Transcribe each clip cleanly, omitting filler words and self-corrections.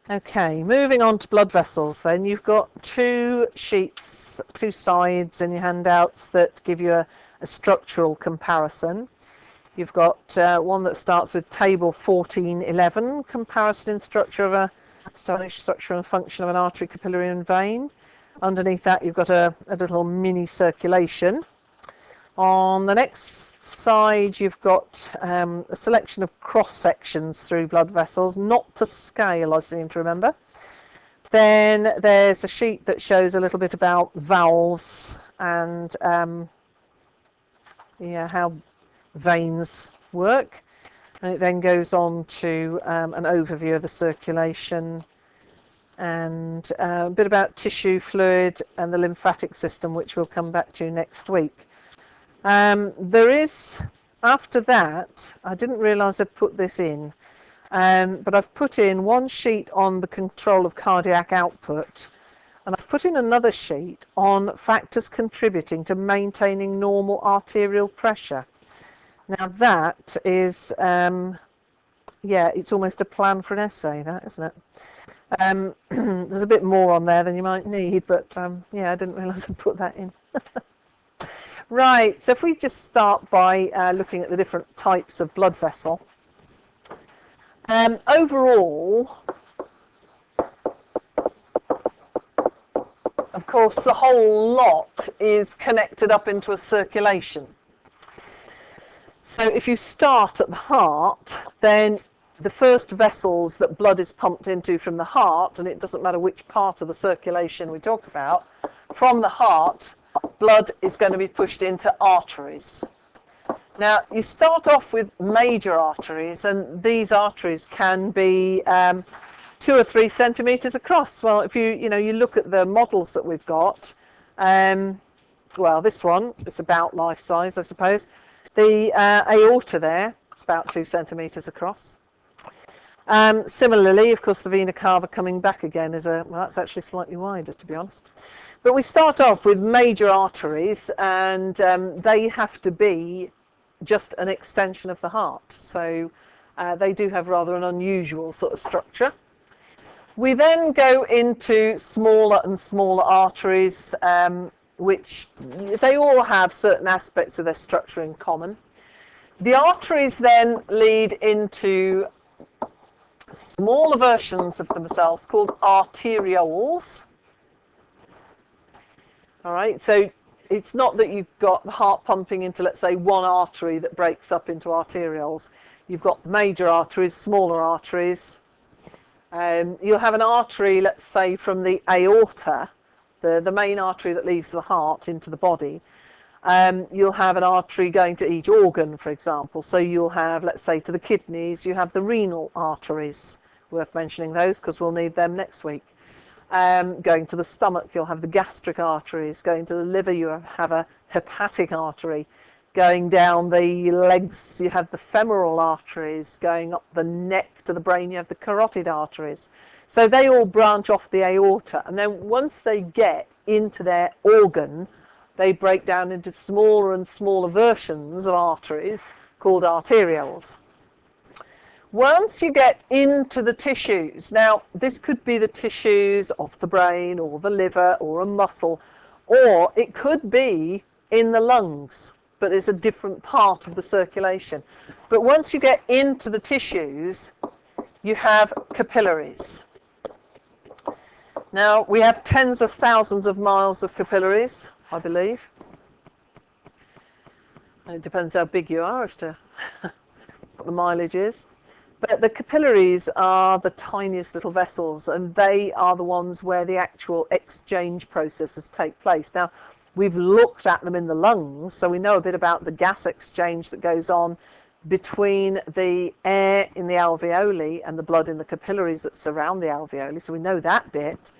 Okay, moving on to blood vessels then. You've got two sheets, two sides in your handouts that give you a structural comparison. You've got one that starts with table 1411, comparison in structure of structure and function of an artery, capillary and vein. Underneath that you've got a little mini circulation. On the next side you've got a selection of cross sections through blood vessels, not to scale I seem to remember. Then there's a sheet that shows a little bit about valves and how veins work, and it then goes on to an overview of the circulation and a bit about tissue fluid and the lymphatic system, which we'll come back to next week. There is, after that, I didn't realise I'd put this in, but I've put in one sheet on the control of cardiac output, and I've put in another sheet on factors contributing to maintaining normal arterial pressure. Now that is, it's almost a plan for an essay, that, isn't it? There's a bit more on there than you might need, but I didn't realise I'd put that in. Right, so if we just start by looking at the different types of blood vessel. Overall, of course, the whole lot is connected up into a circulation. So if you start at the heart, then the first vessels that blood is pumped into from the heart, and it doesn't matter which part of the circulation we talk about, from the heart, blood is going to be pushed into arteries. Now, you start off with major arteries, and these arteries can be 2 or 3 centimetres across. Well, if you look at the models that we've got, well, this one, it's about life size, I suppose. The aorta there, it's about 2 centimetres across. Similarly, of course, the vena cava coming back again is that's actually slightly wider, to be honest. But we start off with major arteries, and they have to be just an extension of the heart. So they do have rather an unusual sort of structure. We then go into smaller and smaller arteries, which they all have certain aspects of their structure in common. The arteries then lead into smaller versions of themselves called arterioles. All right, so it's not that you've got the heart pumping into, let's say, one artery that breaks up into arterioles. You've got major arteries, smaller arteries. You'll have an artery, let's say, from the aorta, the main artery that leaves the heart into the body. You'll have an artery going to each organ, for example. So you'll have, let's say, to the kidneys, you have the renal arteries. Worth mentioning those because we'll need them next week. Going to the stomach, you'll have the gastric arteries. Going to the liver, you have a hepatic artery. Going down the legs, you have the femoral arteries. Going up the neck to the brain, you have the carotid arteries. So they all branch off the aorta. And then once they get into their organ, they break down into smaller and smaller versions of arteries called arterioles. Once you get into the tissues, now this could be the tissues of the brain or the liver or a muscle, or it could be in the lungs, but it's a different part of the circulation. But once you get into the tissues, you have capillaries. Now, we have tens of thousands of miles of capillaries, I believe. And it depends how big you are as to what the mileage is. But the capillaries are the tiniest little vessels, and they are the ones where the actual exchange processes take place. Now, we've looked at them in the lungs, so we know a bit about the gas exchange that goes on between the air in the alveoli and the blood in the capillaries that surround the alveoli, so we know that bit.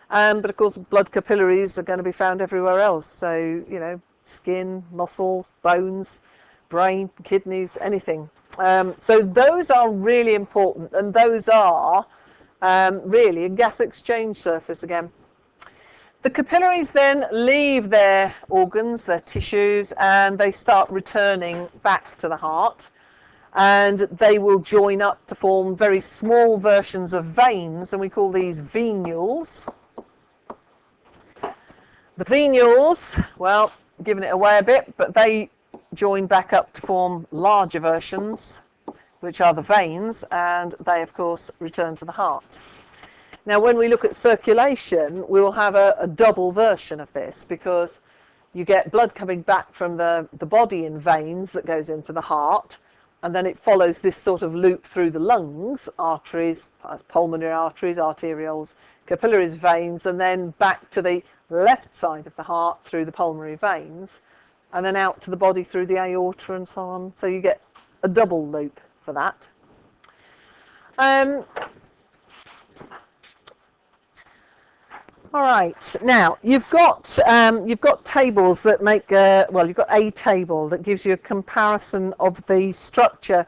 But of course, blood capillaries are going to be found everywhere else. So, skin, muscles, bones, brain, kidneys, anything. So those are really important, and those are really a gas exchange surface again. The capillaries then leave their organs, their tissues, and they start returning back to the heart. and they will join up to form very small versions of veins, and we call these venules. The venules, well, giving it away a bit, but they join back up to form larger versions, which are the veins, and they of course return to the heart. Now when we look at circulation, we will have a double version of this, because you get blood coming back from the body in veins that goes into the heart, and then it follows this sort of loop through the lungs, arteries, pulmonary arteries, arterioles, capillaries, veins, and then back to the left side of the heart through the pulmonary veins, and then out to the body through the aorta and so on. So you get a double loop for that. All right. Now you've got tables that make well, you've got a table that gives you a comparison of the structure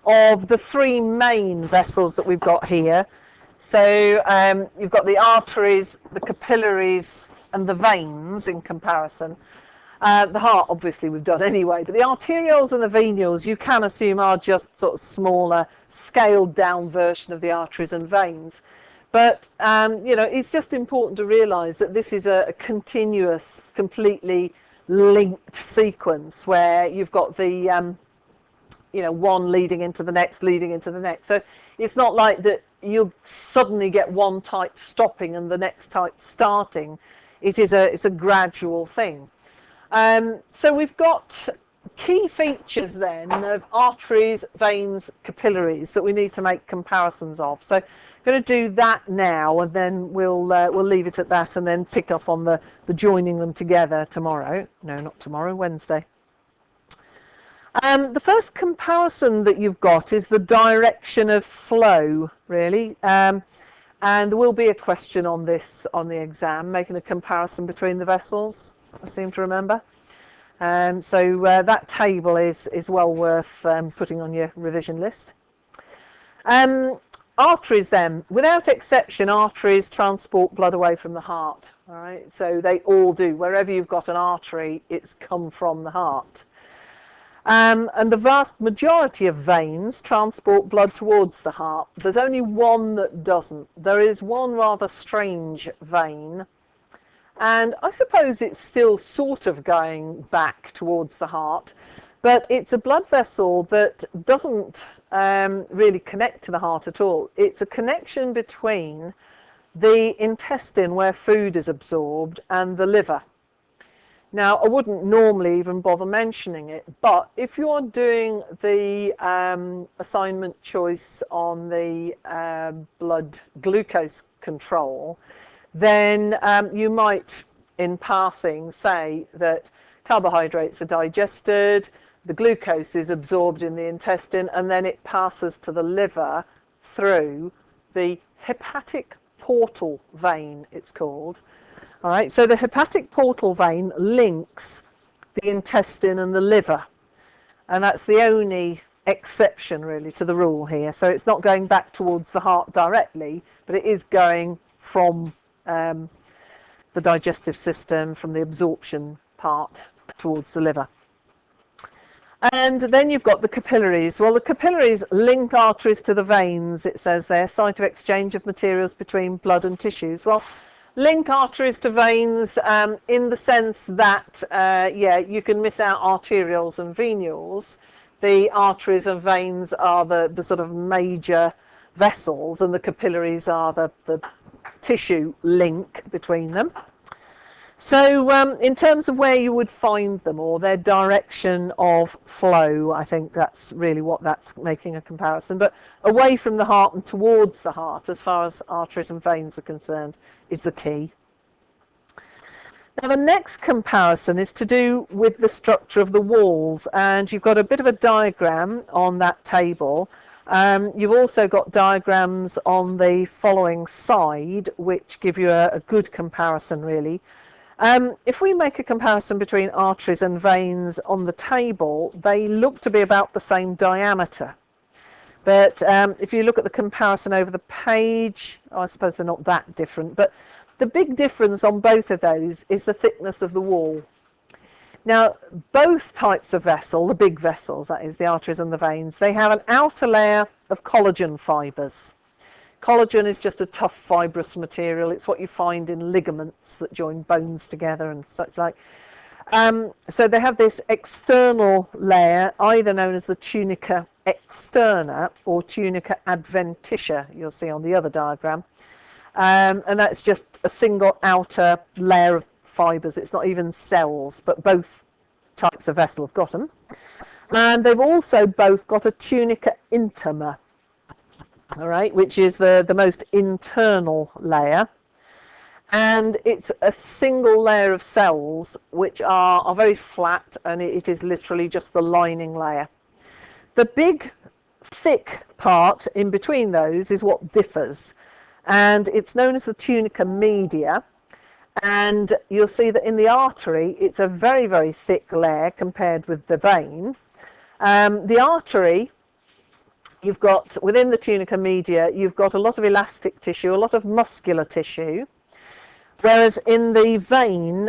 of the three main vessels that we've got here. So you've got the arteries, the capillaries, and the veins in comparison. The heart, obviously, we've done anyway, but the arterioles and the venules, you can assume, are just sort of smaller, scaled-down version of the arteries and veins. But, you know, it's just important to realise that this is a continuous, completely linked sequence where you've got the, you know, one leading into the next, leading into the next. So it's not like that you'll suddenly get one type stopping and the next type starting. It's a gradual thing. So we've got key features then of arteries, veins, capillaries that we need to make comparisons of. So I'm going to do that now, and then we'll leave it at that, and then pick up on the joining them together tomorrow. No, not tomorrow, Wednesday. The first comparison that you've got is the direction of flow, really. And there will be a question on this on the exam, making a comparison between the vessels, I seem to remember. So that table is well worth putting on your revision list. Arteries then, without exception, arteries transport blood away from the heart. All right, so they all do. Wherever you've got an artery, it's come from the heart. And the vast majority of veins transport blood towards the heart. There's only one that doesn't. There is one rather strange vein, and I suppose it's still sort of going back towards the heart, but it's a blood vessel that doesn't really connect to the heart at all. It's a connection between the intestine, where food is absorbed, and the liver. Now, I wouldn't normally even bother mentioning it, but if you are doing the assignment choice on the blood glucose control, then you might, in passing, say that carbohydrates are digested, the glucose is absorbed in the intestine, and then it passes to the liver through the hepatic portal vein, it's called. All right, so the hepatic portal vein links the intestine and the liver, and that's the only exception really to the rule here. So it's not going back towards the heart directly, but it is going from the digestive system, from the absorption part towards the liver. And then you've got the capillaries. Well, the capillaries link arteries to the veins, it says there, site of exchange of materials between blood and tissues. Well, link arteries to veins in the sense that, yeah, you can miss out arterioles and venules. The arteries and veins are the sort of major vessels, and the capillaries are the tissue link between them. So in terms of where you would find them, or their direction of flow, I think that's really what that's making a comparison. But away from the heart and towards the heart, as far as arteries and veins are concerned, is the key. Now the next comparison is to do with the structure of the walls, and you've got a bit of a diagram on that table. You've also got diagrams on the following side which give you a good comparison really. If we make a comparison between arteries and veins on the table, they look to be about the same diameter. But if you look at the comparison over the page, I suppose they're not that different, but the big difference on both of those is the thickness of the wall. Now, both types of vessel, the big vessels, that is, the arteries and the veins, they have an outer layer of collagen fibres. Collagen is just a tough fibrous material. It's what you find in ligaments that join bones together and such like. So they have this external layer, either known as the tunica externa or tunica adventitia, you'll see on the other diagram. And that's just a single outer layer of fibres. It's not even cells, but both types of vessel have got them. And they've also both got a tunica intima, all right, which is the most internal layer. And it's a single layer of cells which are very flat, and it is literally just the lining layer. The big thick part in between those is what differs, and it's known as the tunica media. And you'll see that in the artery it's a very, very thick layer compared with the vein. The artery, you've got within the tunica media, you've got a lot of elastic tissue, a lot of muscular tissue. Whereas in the vein,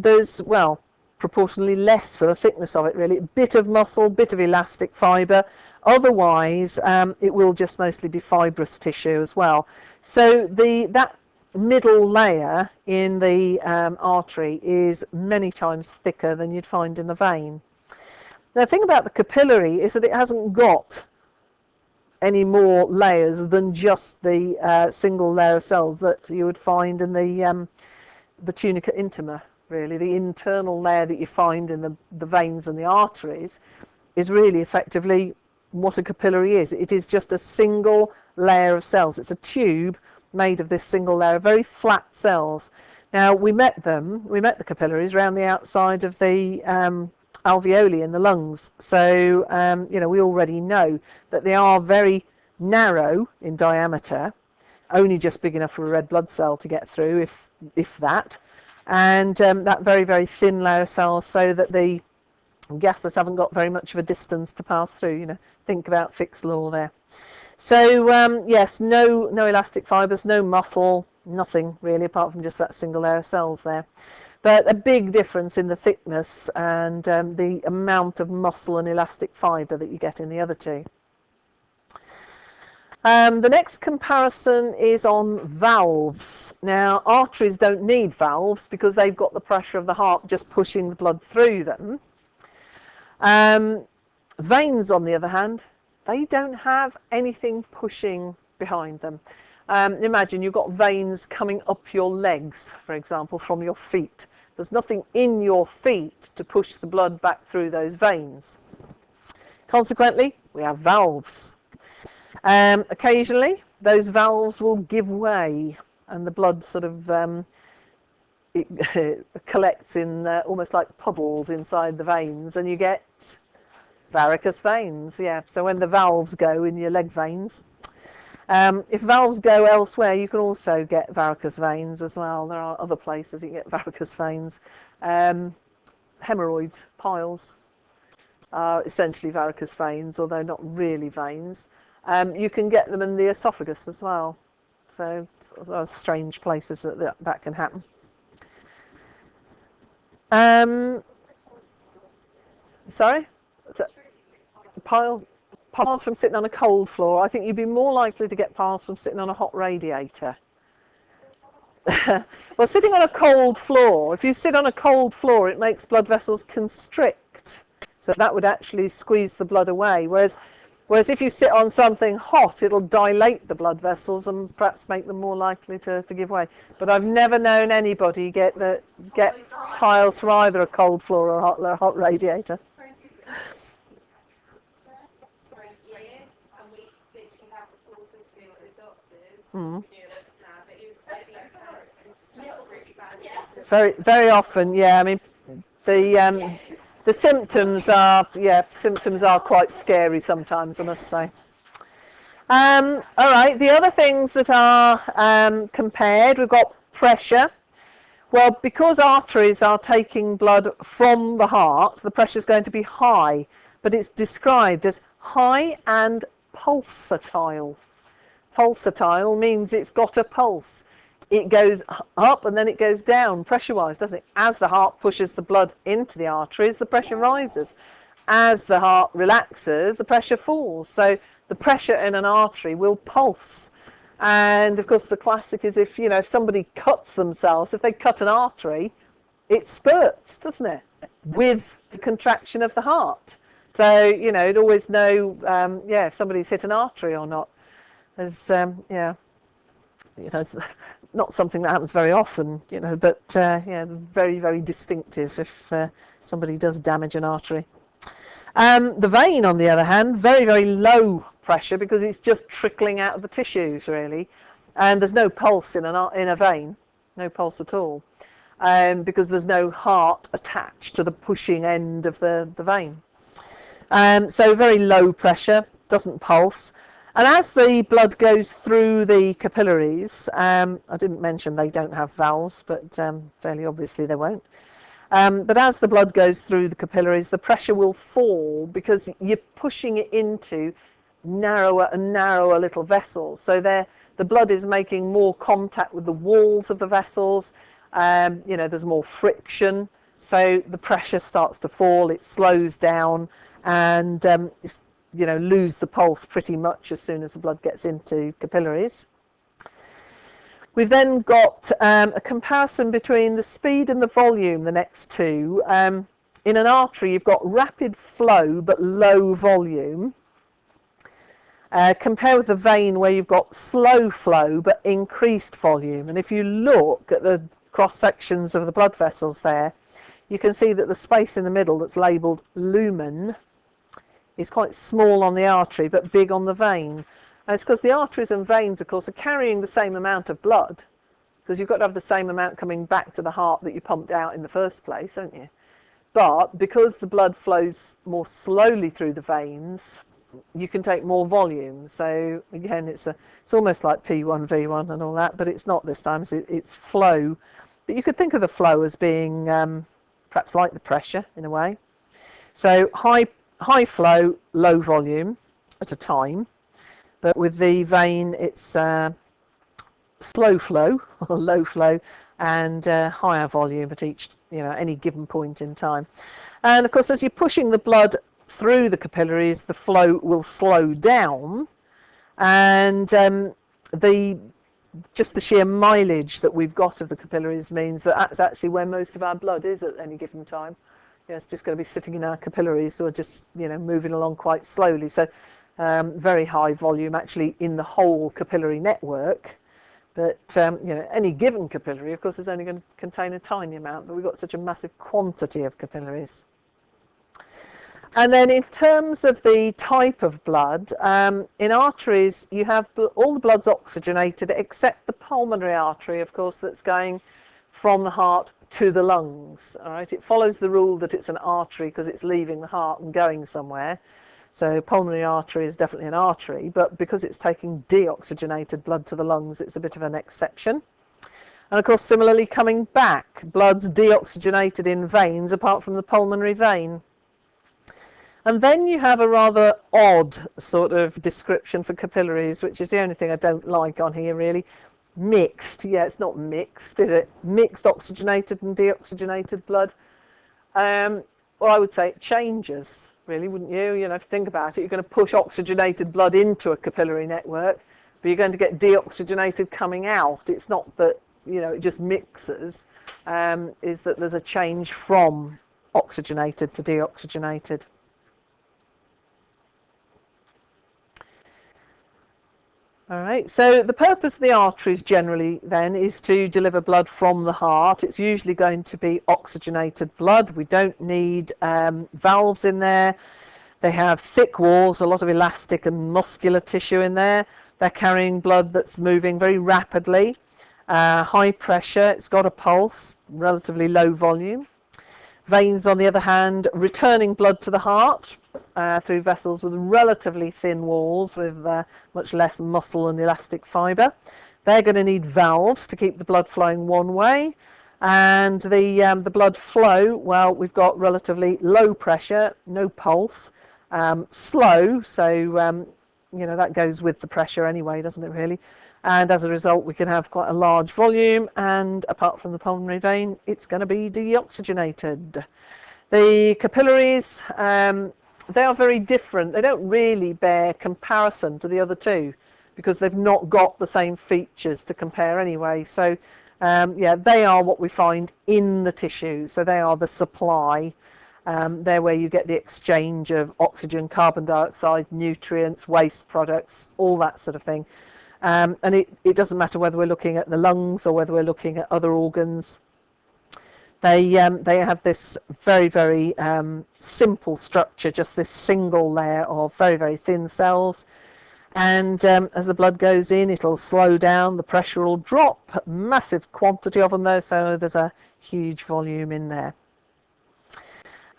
there's, well, proportionally less for the thickness of it, really. A bit of muscle, bit of elastic fibre. Otherwise, it will just mostly be fibrous tissue as well. So that middle layer in the artery is many times thicker than you'd find in the vein. Now, the thing about the capillary is that it hasn't got any more layers than just the single layer of cells that you would find in the tunica intima, really. The internal layer that you find in the veins and the arteries is really effectively what a capillary is. It is just a single layer of cells. It's a tube made of this single layer of very flat cells. Now, we met the capillaries around the outside of the alveoli in the lungs. So, you know, we already know that they are very narrow in diameter, only just big enough for a red blood cell to get through, if that. And that very, very thin layer of cells, so that the gases haven't got very much of a distance to pass through. You know, think about Fick's law there. So, yes, no elastic fibres, no muscle, nothing really, apart from just that single layer of cells there. But a big difference in the thickness and the amount of muscle and elastic fibre that you get in the other two. The next comparison is on valves. Now, arteries don't need valves because they've got the pressure of the heart just pushing the blood through them. Veins, on the other hand, they don't have anything pushing behind them. Imagine you've got veins coming up your legs, for example, from your feet. There's nothing in your feet to push the blood back through those veins. Consequently, we have valves. Occasionally, those valves will give way, and the blood sort of it collects in almost like puddles inside the veins, and you get varicose veins. Yeah, so when the valves go in your leg veins, if valves go elsewhere, you can also get varicose veins as well. There are other places you get varicose veins. Hemorrhoids, piles, are essentially varicose veins, although not really veins. You can get them in the esophagus as well. So, strange places that can happen. Sorry? Piles from sitting on a cold floor. I think you'd be more likely to get piles from sitting on a hot radiator. Well, sitting on a cold floor, if you sit on a cold floor, it makes blood vessels constrict. So that would actually squeeze the blood away. Whereas if you sit on something hot, it'll dilate the blood vessels and perhaps make them more likely to give way. But I've never known anybody get piles from either a cold floor or a hot radiator. Mm. Very, very often, yeah. I mean, the symptoms are quite scary sometimes, I must say. All right, the other things that are compared, we've got pressure. Well, because arteries are taking blood from the heart, the pressure is going to be high, but it's described as high and pulsatile. Pulsatile means it's got a pulse. it goes up and then it goes down pressure-wise, doesn't it? As the heart pushes the blood into the arteries, the pressure rises. As the heart relaxes, the pressure falls. So the pressure in an artery will pulse. And of course the classic is if somebody cuts themselves, if they cut an artery, it spurts, doesn't it, with the contraction of the heart. So you'd always know if somebody's hit an artery or not. As it's not something that happens very often, but very, very distinctive if somebody does damage an artery. The vein, on the other hand, very, very low pressure because it's just trickling out of the tissues, really. And there's no pulse in a vein, no pulse at all, because there's no heart attached to the pushing end of the vein. So very low pressure, doesn't pulse. And as the blood goes through the capillaries, I didn't mention they don't have valves, but fairly obviously they won't. But as the blood goes through the capillaries, the pressure will fall because you're pushing it into narrower and narrower little vessels. So the blood is making more contact with the walls of the vessels. There's more friction. So the pressure starts to fall, it slows down, and lose the pulse pretty much as soon as the blood gets into capillaries. We've then got a comparison between the speed and the volume, the next two. In an artery, you've got rapid flow but low volume. Compare with the vein where you've got slow flow but increased volume. And if you look at the cross sections of the blood vessels there, you can see that the space in the middle that's labelled lumen is quite small on the artery but big on the vein. And it's because the arteries and veins, of course, are carrying the same amount of blood, because you've got to have the same amount coming back to the heart that you pumped out in the first place, don't you? But because the blood flows more slowly through the veins, you can take more volume. So again, it's almost like P1 V1 and all that, but it's not this time. It's flow. But you could think of the flow as being perhaps like the pressure in a way. So high flow, low volume at a time. But with the vein, it's slow flow or low flow and higher volume at each, any given point in time. And of course, as you're pushing the blood through the capillaries, the flow will slow down, and just the sheer mileage that we've got of the capillaries means that that's actually where most of our blood is at any given time. It's just going to be sitting in our capillaries or just moving along quite slowly. So very high volume actually in the whole capillary network, but any given capillary, of course, is only going to contain a tiny amount, but we've got such a massive quantity of capillaries. And then in terms of the type of blood, in arteries you have all the blood's oxygenated except the pulmonary artery, of course, that's going from the heart to the lungs. All right, it follows the rule that it's an artery because it's leaving the heart and going somewhere. So pulmonary artery is definitely an artery, but because it's taking deoxygenated blood to the lungs, it's a bit of an exception. And of course, similarly, coming back, blood's deoxygenated in veins apart from the pulmonary vein. And then you have a rather odd sort of description for capillaries, which is the only thing I don't like on here, really. Mixed. Yeah, it's not mixed, is it? Mixed oxygenated and deoxygenated blood. Well, I would say it changes, really, wouldn't you? If you think about it, you're going to push oxygenated blood into a capillary network, but you're going to get deoxygenated coming out. It's not that, it just mixes, is that there's a change from oxygenated to deoxygenated. All right, so the purpose of the arteries generally then is to deliver blood from the heart. It's usually going to be oxygenated blood. We don't need valves in there. They have thick walls, a lot of elastic and muscular tissue in there. They're carrying blood that's moving very rapidly, high pressure. It's got a pulse, relatively low volume. Veins, on the other hand, returning blood to the heart through vessels with relatively thin walls with much less muscle and elastic fibre. They're going to need valves to keep the blood flowing one way. And the blood flow, well, we've got relatively low pressure, no pulse, slow, so you know, that goes with the pressure anyway, doesn't it really? And as a result, we can have quite a large volume, and apart from the pulmonary vein, it's going to be deoxygenated. The capillaries, they are very different. They don't really bear comparison to the other two because they've not got the same features to compare anyway. So yeah, they are what we find in the tissue. So they are the supply. They're where you get the exchange of oxygen, carbon dioxide, nutrients, waste products, all that sort of thing. And it doesn't matter whether we're looking at the lungs or whether we're looking at other organs. They have this very, very simple structure, just this single layer of very, very thin cells. And as the blood goes in, it'll slow down, the pressure will drop, massive quantity of them though, so there's a huge volume in there.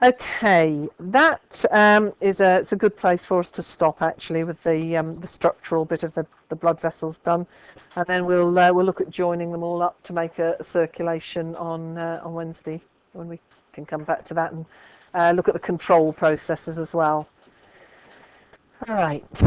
Okay, that it's a good place for us to stop actually with the structural bit of the blood vessels done, and then we'll look at joining them all up to make a circulation on Wednesday, when we can come back to that and look at the control processes as well. All right.